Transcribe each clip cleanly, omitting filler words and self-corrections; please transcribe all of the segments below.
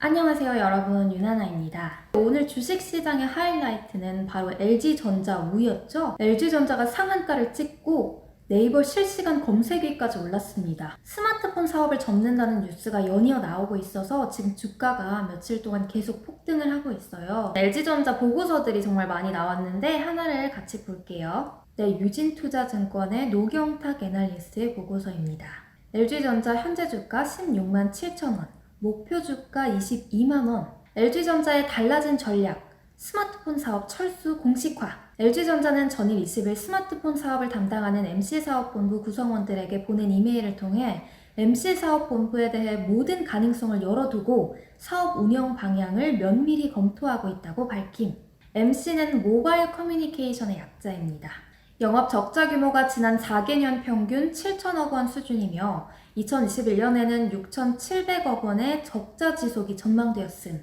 안녕하세요 여러분, 윤하나입니다. 오늘 주식시장의 하이라이트는 바로 LG전자 우였죠. LG전자가 상한가를 찍고 네이버 실시간 검색위까지 올랐습니다. 스마트폰 사업을 접는다는 뉴스가 연이어 나오고 있어서 지금 주가가 며칠 동안 계속 폭등을 하고 있어요. LG전자 보고서들이 정말 많이 나왔는데 하나를 같이 볼게요. 네, 유진투자증권의 노경탁 애널리스트의 보고서입니다. LG전자 현재 주가 16만 7천 원, 목표 주가 22만원, LG전자의 달라진 전략, 스마트폰 사업 철수 공식화. LG전자는 전일 20일 스마트폰 사업을 담당하는 MC사업본부 구성원들에게 보낸 이메일을 통해 MC사업본부에 대해 모든 가능성을 열어두고 사업 운영 방향을 면밀히 검토하고 있다고 밝힘. MC는 모바일 커뮤니케이션의 약자입니다. 영업 적자 규모가 지난 4개년 평균 7천억 원 수준이며 2021년에는 6,700억 원의 적자 지속이 전망되었음.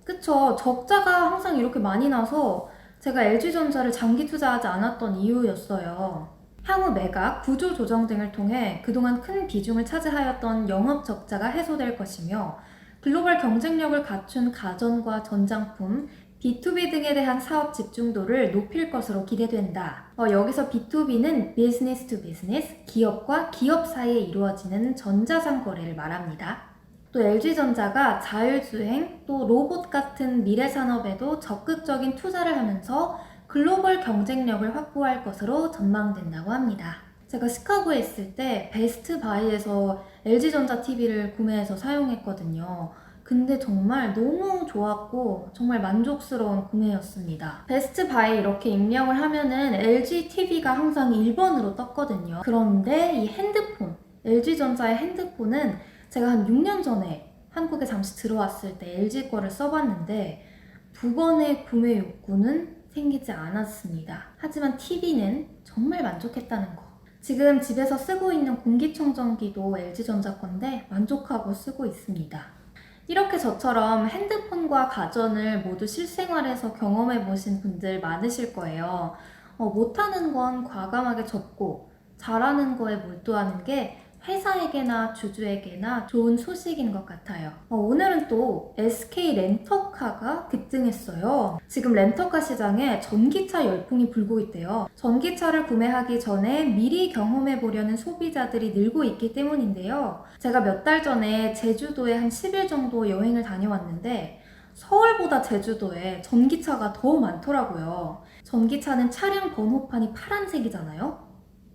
그쵸. 적자가 항상 이렇게 많이 나서 제가 LG전자를 장기 투자하지 않았던 이유였어요. 향후 매각, 구조 조정 등을 통해 그동안 큰 비중을 차지하였던 영업 적자가 해소될 것이며 글로벌 경쟁력을 갖춘 가전과 전장품, B2B 등에 대한 사업 집중도를 높일 것으로 기대된다. 여기서 B2B는 비즈니스 투 비즈니스, 기업과 기업 사이에 이루어지는 전자상 거래를 말합니다. 또 LG전자가 자율주행, 또 로봇 같은 미래 산업에도 적극적인 투자를 하면서 글로벌 경쟁력을 확보할 것으로 전망된다고 합니다. 제가 시카고에 있을 때 베스트 바이에서 LG전자 TV를 구매해서 사용했거든요. 근데 정말 너무 좋았고 정말 만족스러운 구매였습니다. 베스트 바이 이렇게 입력을 하면은 LG TV가 항상 1번으로 떴거든요. 그런데 이 핸드폰, LG전자의 핸드폰은 제가 한 6년 전에 한국에 잠시 들어왔을 때 LG 거를 써봤는데 2번의 구매 욕구는 생기지 않았습니다. 하지만 TV는 정말 만족했다는 거. 지금 집에서 쓰고 있는 공기청정기도 LG전자 건데 만족하고 쓰고 있습니다. 이렇게 저처럼 핸드폰과 가전을 모두 실생활에서 경험해 보신 분들 많으실 거예요. 못하는 건 과감하게 접고 잘하는 거에 몰두하는 게 회사에게나 주주에게나 좋은 소식인 것 같아요. 오늘은 또 SK 렌터카가 급등했어요. 지금 렌터카 시장에 전기차 열풍이 불고 있대요. 전기차를 구매하기 전에 미리 경험해 보려는 소비자들이 늘고 있기 때문인데요. 제가 몇 달 전에 제주도에 한 10일 정도 여행을 다녀왔는데 서울보다 제주도에 전기차가 더 많더라고요. 전기차는 차량 번호판이 파란색이잖아요?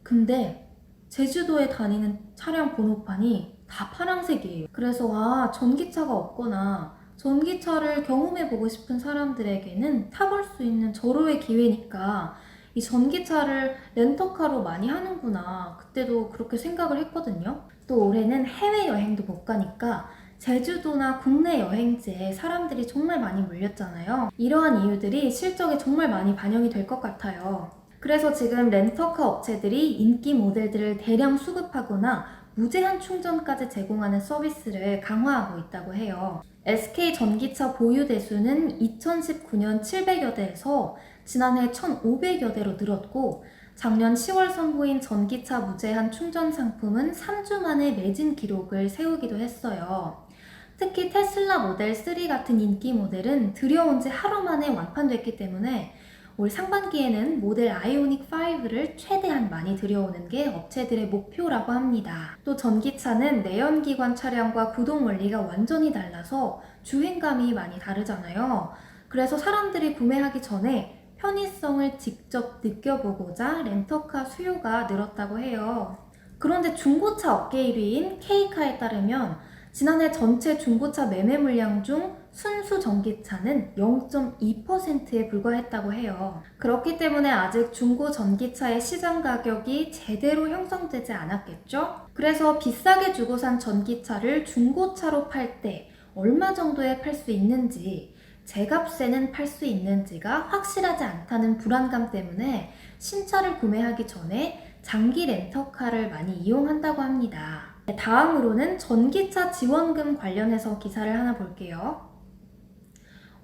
근데 제주도에 다니는 차량 번호판이 다 파란색이에요. 그래서 전기차가 없거나 전기차를 경험해보고 싶은 사람들에게는 타볼 수 있는 절호의 기회니까 이 전기차를 렌터카로 많이 하는구나. 그때도 그렇게 생각을 했거든요. 또 올해는 해외여행도 못 가니까 제주도나 국내 여행지에 사람들이 정말 많이 몰렸잖아요. 이러한 이유들이 실적에 정말 많이 반영이 될 것 같아요. 그래서 지금 렌터카 업체들이 인기 모델들을 대량 수급하거나 무제한 충전까지 제공하는 서비스를 강화하고 있다고 해요. SK 전기차 보유 대수는 2019년 700여 대에서 지난해 1,500여 대로 늘었고 작년 10월 선보인 전기차 무제한 충전 상품은 3주 만에 매진 기록을 세우기도 했어요. 특히 테슬라 모델 3 같은 인기 모델은 들여온 지 하루 만에 완판됐기 때문에 올 상반기에는 모델 아이오닉 5를 최대한 많이 들여오는 게 업체들의 목표라고 합니다. 또 전기차는 내연기관 차량과 구동 원리가 완전히 달라서 주행감이 많이 다르잖아요. 그래서 사람들이 구매하기 전에 편의성을 직접 느껴보고자 렌터카 수요가 늘었다고 해요. 그런데 중고차 업계 1위인 K카에 따르면 지난해 전체 중고차 매매 물량 중 순수 전기차는 0.2%에 불과했다고 해요. 그렇기 때문에 아직 중고 전기차의 시장 가격이 제대로 형성되지 않았겠죠? 그래서 비싸게 주고 산 전기차를 중고차로 팔 때 얼마 정도에 팔 수 있는지, 제값에는 팔 수 있는지가 확실하지 않다는 불안감 때문에 신차를 구매하기 전에 장기 렌터카를 많이 이용한다고 합니다. 다음으로는 전기차 지원금 관련해서 기사를 하나 볼게요.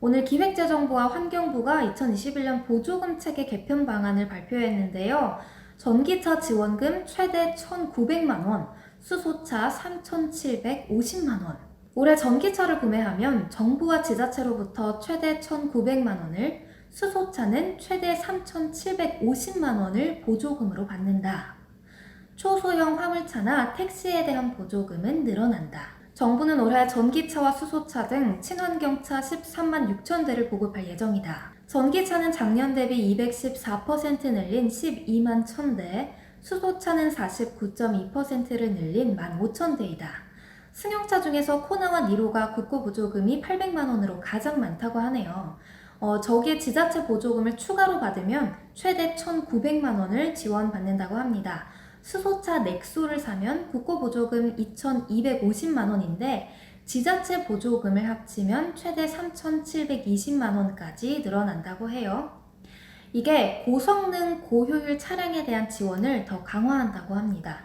오늘 기획재정부와 환경부가 2021년 보조금 체계 개편 방안을 발표했는데요. 전기차 지원금 최대 1,900만 원, 수소차 3,750만 원. 올해 전기차를 구매하면 정부와 지자체로부터 최대 1,900만 원을, 수소차는 최대 3,750만 원을 보조금으로 받는다. 초소형 화물차나 택시에 대한 보조금은 늘어난다. 정부는 올해 전기차와 수소차 등 친환경차 13만 6천 대를 보급할 예정이다. 전기차는 작년 대비 214% 늘린 12만 1,000대, 수소차는 49.2%를 늘린 15,000대이다. 승용차 중에서 코나와 니로가 국고 보조금이 800만 원으로 가장 많다고 하네요. 저기에 지자체 보조금을 추가로 받으면 최대 1,900만 원을 지원받는다고 합니다. 수소차 넥소를 사면 국고 보조금 2,250만 원인데 지자체 보조금을 합치면 최대 3,720만 원까지 늘어난다고 해요. 이게 고성능, 고효율 차량에 대한 지원을 더 강화한다고 합니다.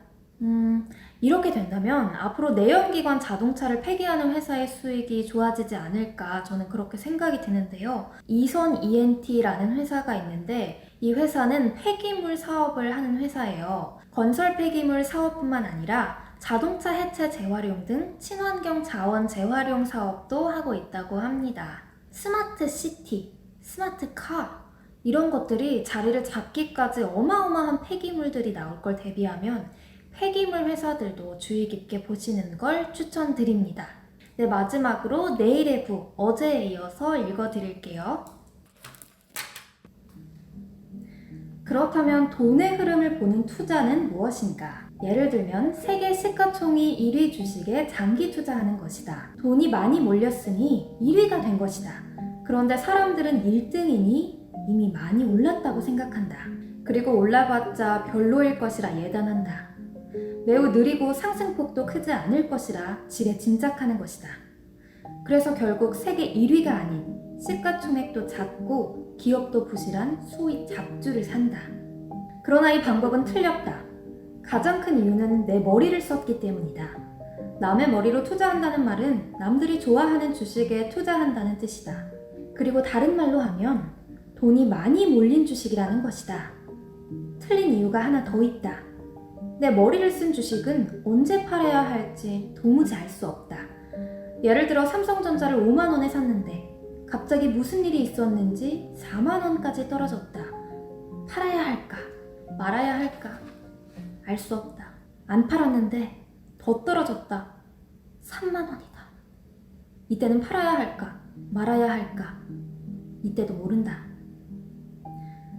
이렇게 된다면 앞으로 내연기관 자동차를 폐기하는 회사의 수익이 좋아지지 않을까 저는 그렇게 생각이 드는데요. 이선 ENT라는 회사가 있는데 이 회사는 폐기물 사업을 하는 회사예요. 건설 폐기물 사업뿐만 아니라 자동차 해체 재활용 등 친환경 자원 재활용 사업도 하고 있다고 합니다. 스마트 시티, 스마트 카 이런 것들이 자리를 잡기까지 어마어마한 폐기물들이 나올 걸 대비하면 폐기물 회사들도 주의 깊게 보시는 걸 추천드립니다. 네, 마지막으로 내일의 부, 어제에 이어서 읽어드릴게요. 그렇다면 돈의 흐름을 보는 투자는 무엇인가? 예를 들면 세계 시가총이 1위 주식에 장기 투자하는 것이다. 돈이 많이 몰렸으니 1위가 된 것이다. 그런데 사람들은 1등이니 이미 많이 올랐다고 생각한다. 그리고 올라봤자 별로일 것이라 예단한다. 매우 느리고 상승폭도 크지 않을 것이라 지레 짐작하는 것이다. 그래서 결국 세계 1위가 아닌 시가총액도 작고 기업도 부실한 소위 잡주를 산다. 그러나 이 방법은 틀렸다. 가장 큰 이유는 내 머리를 썼기 때문이다. 남의 머리로 투자한다는 말은 남들이 좋아하는 주식에 투자한다는 뜻이다. 그리고 다른 말로 하면 돈이 많이 몰린 주식이라는 것이다. 틀린 이유가 하나 더 있다. 내 머리를 쓴 주식은 언제 팔아야 할지 도무지 알 수 없다. 예를 들어 삼성전자를 5만 원에 샀는데 갑자기 무슨 일이 있었는지 4만 원까지 떨어졌다. 팔아야 할까? 말아야 할까? 알 수 없다. 안 팔았는데 더 떨어졌다. 3만 원이다. 이때는 팔아야 할까? 말아야 할까? 이때도 모른다.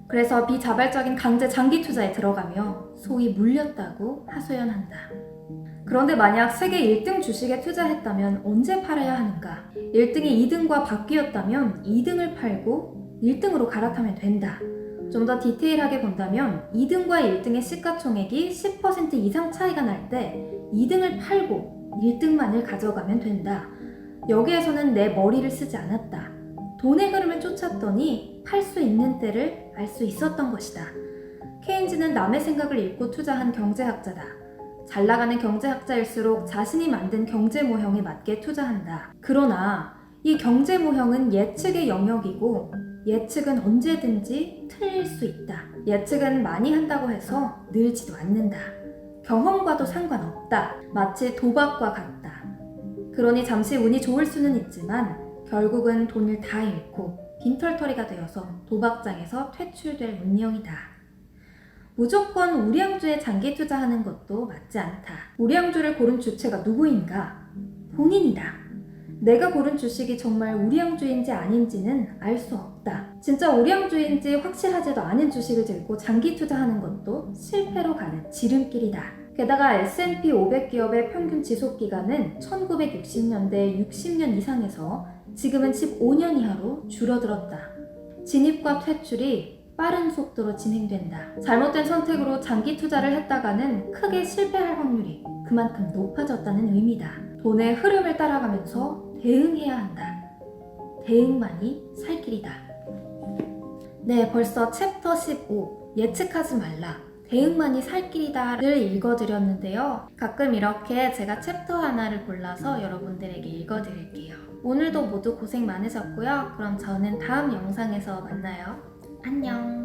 그래서 비자발적인 강제 장기 투자에 들어가며 소위 물렸다고 하소연한다. 그런데 만약 세계 1등 주식에 투자했다면 언제 팔아야 하는가? 1등이 2등과 바뀌었다면 2등을 팔고 1등으로 갈아타면 된다. 좀 더 디테일하게 본다면 2등과 1등의 시가총액이 10% 이상 차이가 날 때 2등을 팔고 1등만을 가져가면 된다. 여기에서는 내 머리를 쓰지 않았다. 돈의 흐름을 쫓았더니 팔 수 있는 때를 알 수 있었던 것이다. 케인즈는 남의 생각을 읽고 투자한 경제학자다. 잘 나가는 경제학자일수록 자신이 만든 경제 모형에 맞게 투자한다. 그러나 이 경제 모형은 예측의 영역이고 예측은 언제든지 틀릴 수 있다. 예측은 많이 한다고 해서 늘지도 않는다. 경험과도 상관없다. 마치 도박과 같다. 그러니 잠시 운이 좋을 수는 있지만 결국은 돈을 다 잃고 빈털터리가 되어서 도박장에서 퇴출될 운명이다. 무조건 우량주에 장기 투자하는 것도 맞지 않다. 우량주를 고른 주체가 누구인가? 본인이다. 내가 고른 주식이 정말 우량주인지 아닌지는 알 수 없다. 진짜 우량주인지 확실하지도 않은 주식을 들고 장기 투자하는 것도 실패로 가는 지름길이다. 게다가 S&P 500기업의 평균 지속기간은 1960년대 60년 이상에서 지금은 15년 이하로 줄어들었다. 진입과 퇴출이 빠른 속도로 진행된다. 잘못된 선택으로 장기 투자를 했다가는 크게 실패할 확률이 그만큼 높아졌다는 의미다. 돈의 흐름을 따라가면서 대응해야 한다. 대응만이 살 길이다. 네, 벌써 챕터 15 예측하지 말라. 대응만이 살 길이다를 읽어드렸는데요. 가끔 이렇게 제가 챕터 하나를 골라서 여러분들에게 읽어드릴게요. 오늘도 모두 고생 많으셨고요. 그럼 저는 다음 영상에서 만나요. 안녕.